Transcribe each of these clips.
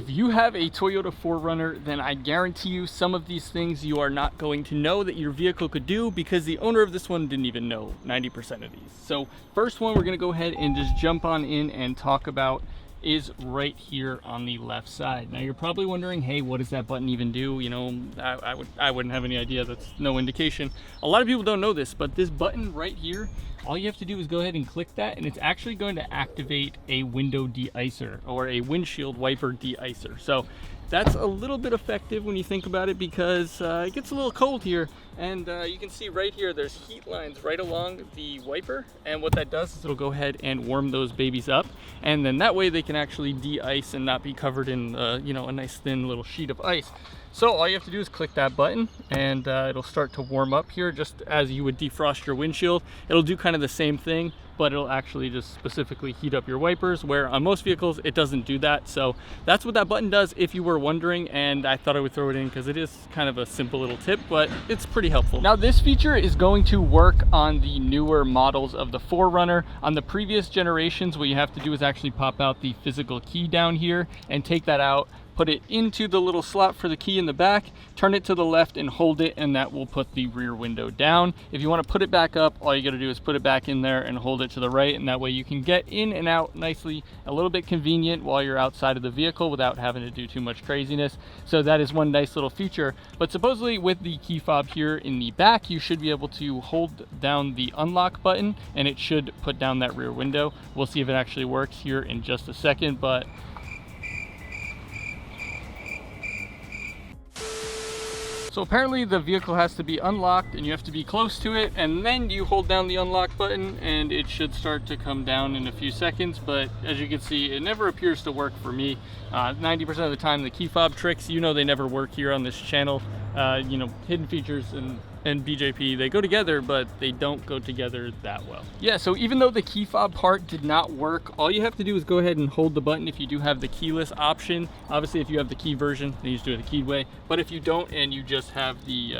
If you have a Toyota 4Runner, then I guarantee you some of these things you are not going to know that your vehicle could do, because the owner of this one didn't even know 90% of these. So first one we're gonna go ahead and just jump on in and talk about is right here on the left side. Now you're probably wondering, hey, what does that button even do? You know, I wouldn't have any idea. That's no indication. A lot of people don't know this, but this button right here, all you have to do is go ahead and click that, and it's actually going to activate a window de-icer or a windshield wiper de-icer. So that's a little bit effective when you think about it, because it gets a little cold here, and you can see right here there's heat lines right along the wiper, and what that does is it'll go ahead and warm those babies up, and then that way they can actually de-ice and not be covered in you know, a nice thin little sheet of ice. So all you have to do is click that button, and it'll start to warm up here just as you would defrost your windshield. It'll do kind of the same thing, but it'll actually just specifically heat up your wipers, where on most vehicles it doesn't do that. So that's what that button does, if you were wondering, and I thought I would throw it in because it is kind of a simple little tip, but it's pretty helpful. Now this feature is going to work on the newer models of the 4Runner. On the previous generations, what you have to do is actually pop out the physical key down here and take that out, put it into the little slot for the key in the back, turn it to the left and hold it, and that will put the rear window down. If you want to put it back up, all you got to do is put it back in there and hold it to the right, and that way you can get in and out nicely, a little bit convenient while you're outside of the vehicle without having to do too much craziness. So that is one nice little feature. But supposedly with the key fob here in the back, you should be able to hold down the unlock button and it should put down that rear window. We'll see if it actually works here in just a second, but so apparently the vehicle has to be unlocked and you have to be close to it, and then you hold down the unlock button and it should start to come down in a few seconds. But as you can see, it never appears to work for me. 90% of the time the key fob tricks, you know, they never work here on this channel. You know, hidden features and BJP, they go together, but they don't go together that well. Yeah, so even though the key fob part did not work, all you have to do is go ahead and hold the button if you do have the keyless option. Obviously, if you have the key version, then you just do it the keyed way. But if you don't and you just have the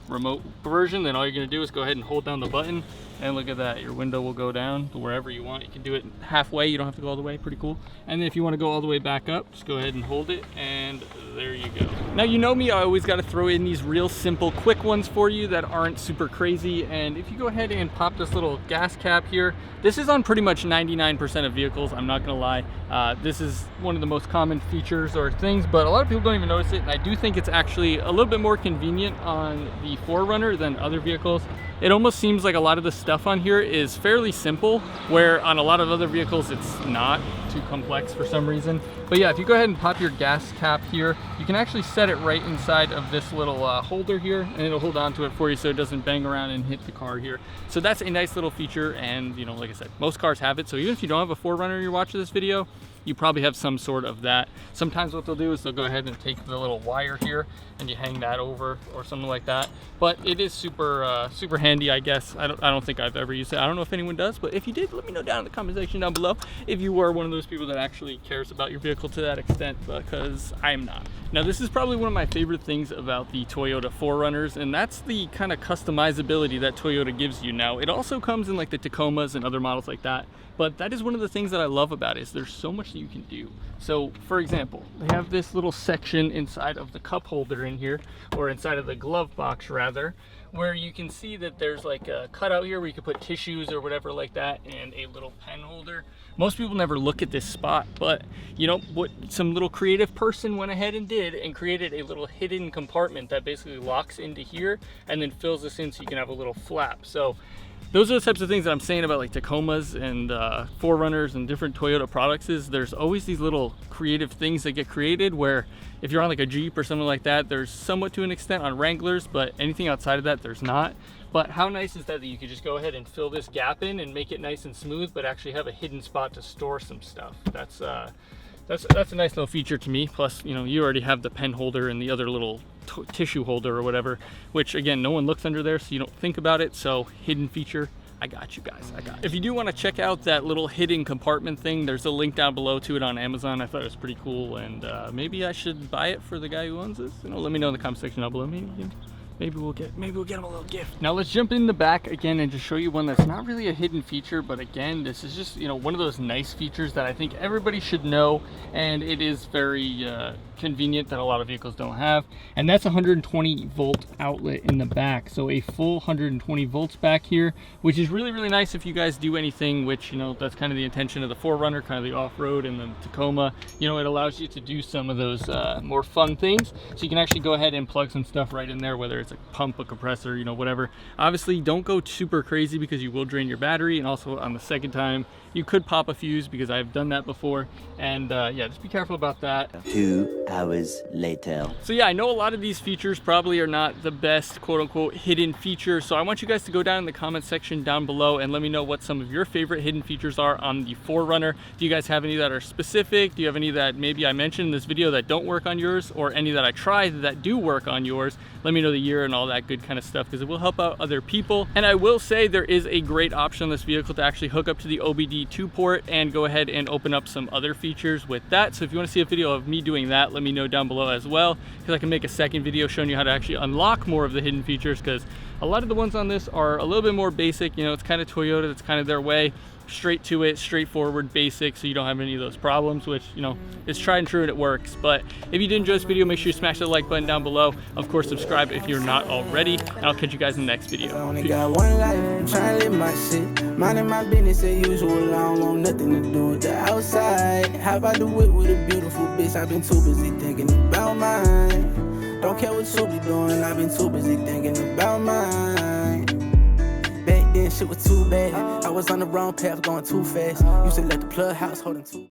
remote version, then all you're gonna do is go ahead and hold down the button, and look at that, your window will go down to wherever you want. You can do it halfway, you don't have to go all the way, pretty cool. And then if you wanna go all the way back up, just go ahead and hold it, and there you go. Now you know me, I always gotta throw in these real simple, quick ones for you that aren't super crazy. And if you go ahead and pop this little gas cap here, this is on pretty much 99% of vehicles, I'm not gonna lie. This is one of the most common features or things, but a lot of people don't even notice it, and I do think it's actually a little bit more convenient on the 4Runner than other vehicles. It almost seems like a lot of the stuff on here is fairly simple, where on a lot of other vehicles it's not too complex for some reason. But yeah, if you go ahead and pop your gas cap here, you can actually set it right inside of this little holder here, and it'll hold on to it for you so it doesn't bang around and hit the car here. So that's a nice little feature, and you know, like I said, most cars have it. So even if you don't have a 4Runner and you're watching this video, you probably have some sort of that. Sometimes what they'll do is they'll go ahead and take the little wire here and you hang that over or something like that. But it is super super handy, I guess. I don't think I've ever used it. I don't know if anyone does, but if you did, let me know down in the comment section down below if you were one of those people that actually cares about your vehicle to that extent, because I am not. Now this is probably one of my favorite things about the Toyota 4Runners, and that's the kind of customizability that Toyota gives you. Now it also comes in like the Tacomas and other models like that, but that is one of the things that I love about it, is there's so much that you can do. So for example, they have this little section inside of the cup holder in here, or inside of the glove box rather, where you can see that there's like a cutout here where you can put tissues or whatever like that, and a little pen holder. Most people never look at this spot, but you know what, some little creative person went ahead and did and created a little hidden compartment that basically locks into here and then fills this in so you can have a little flap. So those are the types of things that I'm saying about like Tacomas and 4Runners and different Toyota products, is there's always these little creative things that get created, where if you're on like a Jeep or something like that, there's somewhat to an extent on Wranglers, but anything outside of that, there's not. But how nice is that you could just go ahead and fill this gap in and make it nice and smooth, but actually have a hidden spot to store some stuff. That's a nice little feature to me. Plus, you know, you already have the pen holder and the other little tissue holder or whatever, which again, no one looks under there, so you don't think about it. So hidden feature, I got you guys, I got you. If you do want to check out that little hidden compartment thing, there's a link down below to it on Amazon. I thought it was pretty cool, and maybe I should buy it for the guy who owns this. You know, let me know in the comment section down below. Maybe maybe we'll get him a little gift. Now let's jump in the back again and just show you one that's not really a hidden feature, but again, this is just, you know, one of those nice features that I think everybody should know, and it is very convenient that a lot of vehicles don't have, and that's a 120 volt outlet in the back. So a full 120 volts back here, which is really, really nice if you guys do anything, which, you know, that's kind of the intention of the 4Runner, kind of the off-road, and the Tacoma. You know, it allows you to do some of those more fun things. So you can actually go ahead and plug some stuff right in there, whether it's a pump, a compressor, you know, whatever. Obviously, don't go super crazy because you will drain your battery, and also on the second time, you could pop a fuse because I've done that before. And yeah, just be careful about that. 2 hours later. So yeah, I know a lot of these features probably are not the best quote unquote hidden features. So I want you guys to go down in the comment section down below and let me know what some of your favorite hidden features are on the 4Runner. Do you guys have any that are specific? Do you have any that maybe I mentioned in this video that don't work on yours, or any that I tried that do work on yours? Let me know the year and all that good kind of stuff, because it will help out other people. And I will say there is a great option on this vehicle to actually hook up to the OBD2 port and go ahead and open up some other features with that. So if you want to see a video of me doing that, let me know down below as well, because I can make a second video showing you how to actually unlock more of the hidden features, because a lot of the ones on this are a little bit more basic. You know, it's kind of Toyota, that's kind of their way. Straight to it, straightforward, basic, so you don't have any of those problems, which, you know, is tried and true and it works. But if you did enjoy this video, make sure you smash that like button down below. Of course, subscribe if you're not already, and I'll catch you guys in the next video. I only got one life, I'm trying to live my shit. Minding my business as usual, I don't want nothing to do with the outside. How about the whip with a beautiful bitch? I've been too busy thinking about mine. Don't care what you be doing, I've been too busy thinking about mine. Back then shit was too bad, I was on the wrong path going too fast. Used to let the plug house holding too